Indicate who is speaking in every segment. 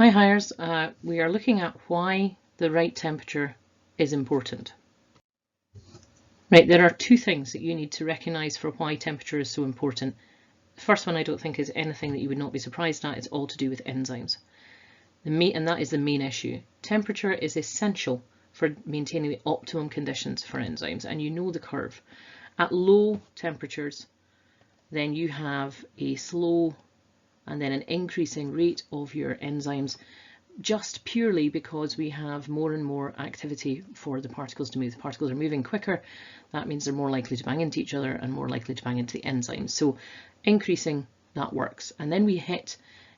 Speaker 1: Hi Hires, we are looking at why the right temperature is important. Right, there are two things that you need to recognise for why temperature is so important. The first one I don't think is anything that you would not be surprised at. It's all to do with enzymes. And that is the main issue. Temperature is essential for maintaining the optimum conditions for enzymes, and you know the curve. At low temperatures, then you have a slow and then an increasing rate of your enzymes, just purely because we have more and more activity for the particles to move. The particles are moving quicker. That means they're more likely to bang into each other and more likely to bang into the enzymes. So increasing that works. And then we hit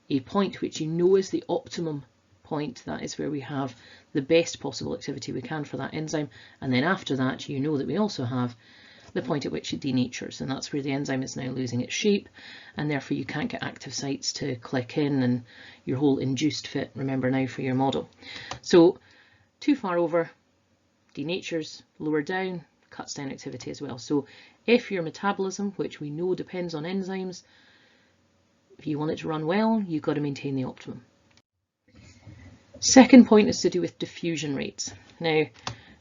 Speaker 1: a point which you know is the optimum point. That is where we have the best possible activity we can for that enzyme. And then after that, you know that we also have the point at which it denatures, and that's where the enzyme is now losing its shape, and therefore you can't get active sites to click in and your whole induced fit, remember now, for your model. So too far over, denatures, lower down, cuts down activity as well. So if your metabolism, which we know depends on enzymes, if you want it to run well, you've got to maintain the optimum. Second point is to do with diffusion rates. Now,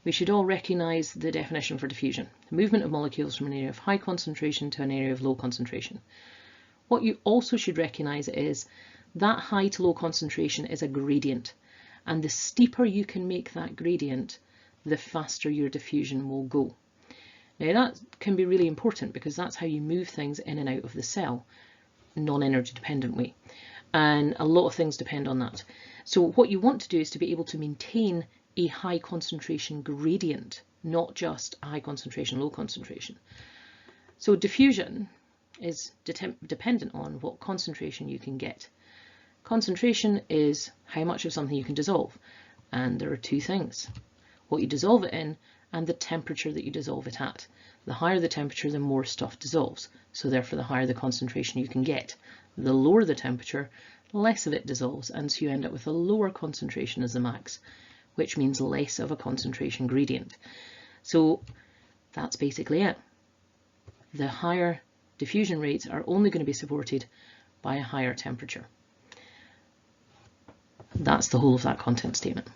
Speaker 1: we should all recognise the definition for diffusion: the movement of molecules from an area of high concentration to an area of low concentration. What you also should recognise is that high to low concentration is a gradient, and the steeper you can make that gradient, the faster your diffusion will go. Now that can be really important because that's how you move things in and out of the cell, non-energy dependent way, and a lot of things depend on that. So what you want to do is to be able to maintain a high concentration gradient, not just high concentration, low concentration. So diffusion is dependent on what concentration you can get. Concentration is how much of something you can dissolve, and there are two things: what you dissolve it in and the temperature that you dissolve it at. The higher the temperature, the more stuff dissolves, so therefore the higher the concentration you can get. The lower the temperature, less of it dissolves, and so you end up with a lower concentration as the max, which means less of a concentration gradient. So that's basically it. The higher diffusion rates are only going to be supported by a higher temperature. That's the whole of that content statement.